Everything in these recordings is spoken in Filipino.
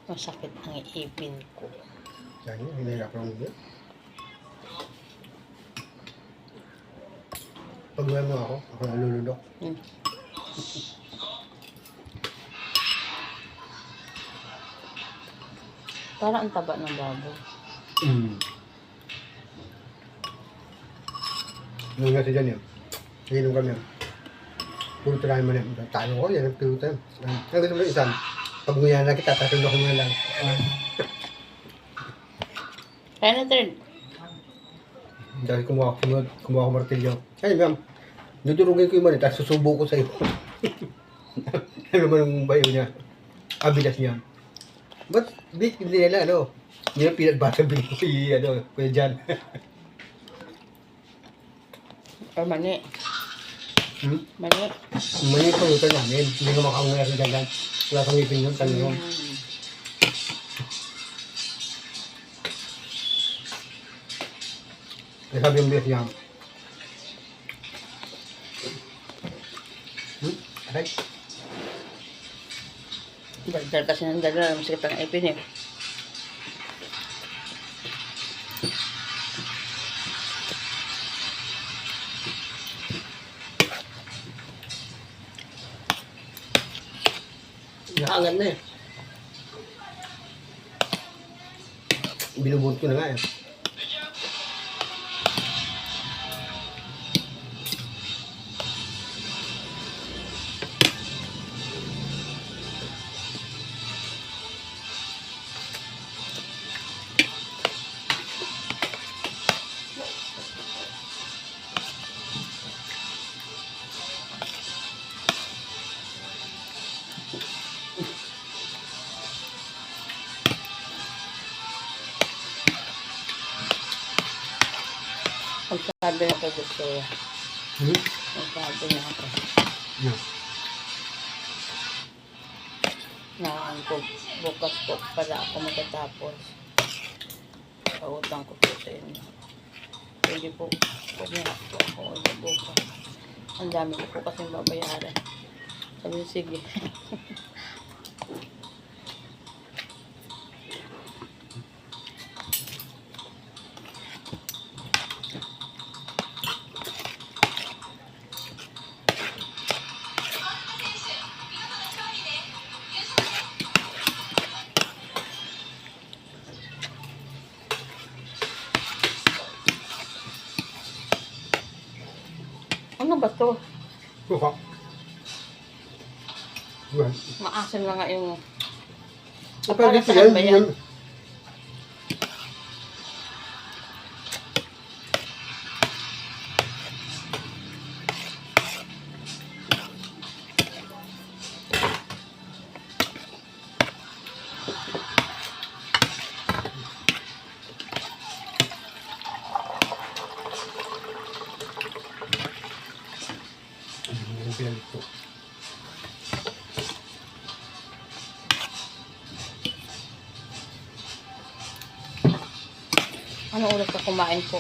Masakit ang ipin ko. Yan yun, hinahirapan mo yun. Pag mo ako nalulunok. Parang ang taba ng baboy. Nung nasa dyan yun, inom kami yun. Puro tirahin mo na yun. Tayo ko, yan ang pilutan. Ang gusto mo yung isang, pag nguyan na kita, tasunod ko muna lang. Kaya na third. Dahil kumuha ko martilyo. Ay, ma'am, dudurugin ko yung mani, tapos susubo ko sa iyo. Ano naman ang bayo niya? Abidas niya. Ba't hindi nila, ano? Hindi na pinagbatang bilhin ko Kuya Jan. Or mani. Mani. Mani yung pulutan namin. Hindi ko makaunga sa dagan. Wala kang ipin yun, talong. Kaya sabi yung bias niya. Aray. Dahil kasi ng dalawa, masakit ang ipin eh. Nakaangat na eh. Binubuhat ko na nga eh. Pagsabi na ko gusto ya. Pagsabi na ako. Yeah. Naan ko bukas po para ako matatapos. Pautang ko po sa inyo. Pwede po. Pwede na po ako bukas. Ang dami ko po kasi babayaran. Sabi sige. Ano ba to? Suka. Yan. Maasim na nga yung... Para Para saan ba yan? Pinalito. Anong oras ka kumain po?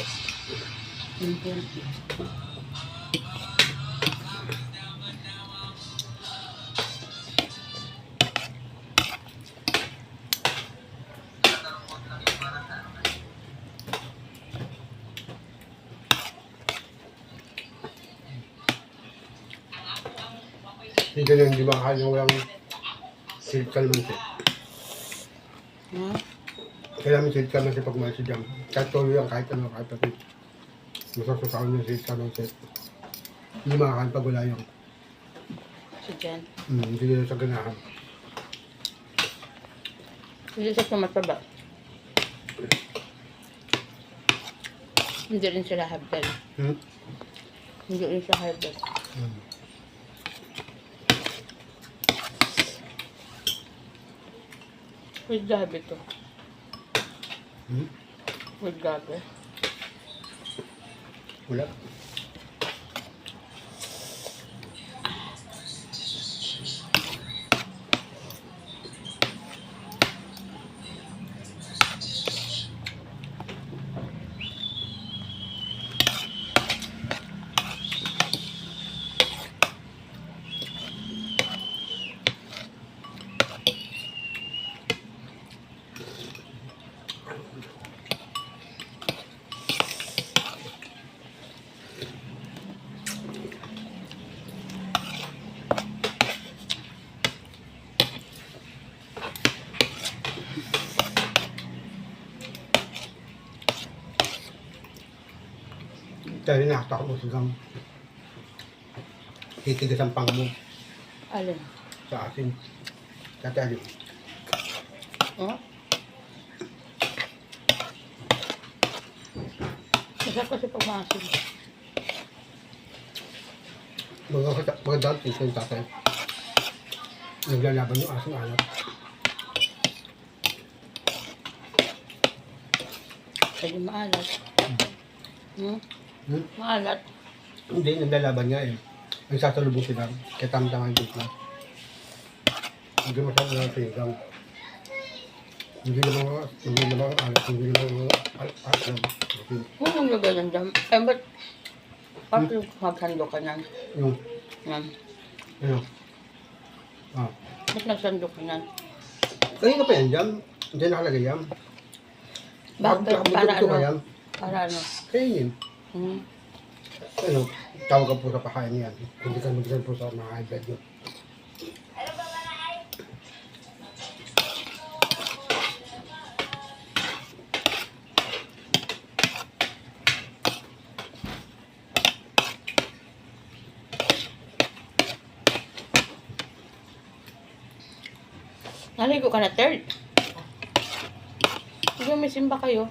Hindi na hindi makakain ng walang silid kalmansi. Kailangan may silid kalmansi pag kumain si Jam. Kahit tuloy yan, kahit ano, kahit pati. Masasusaon yung silid kalmansi. Hindi makakain pag wala yung. Si Jen. Hindi nila sa ganahan. Hindi siya tumataba. Hindi rin sila habdal. Hindi rin siya habdal. With gabi to. With gabi. Wala. Kaya nakita ko mo sigang titigas ang pang mo Alin? sa asin. Dati alin. Oh? Masarap kasi pag maasin. Mga dati yung tatay. Naglalaban yung asong alat. Pwede maalat. Hmm? Hmm? Maalat. Hindi, naglalaban nga eh. Ang sasalubong sila, kaya tamang yung na. Hindi masyadong na sigang. Hindi naman alat, hindi naman alat. Kung yung lagay ng jam, eh ba't bakit magsando ka nan? Yung, Nan? ano, Ba't nagsando ka nan? kanina pa yan jam. Hindi nakalagay yan. Bakit? Para Ito ka ano? yan. Para ano? Kainin. Hmm? Ano, tawag ka po sa pakain yan. Hindi ka magdasal po sa mga high blood nyo. Naligo ka na, third. Sige, may simba kayo.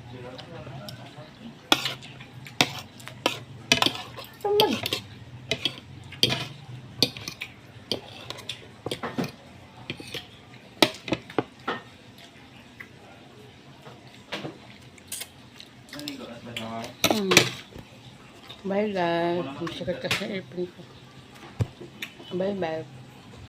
Tamad. Bye guys. Masakit kasi ipin ko. Bye bye.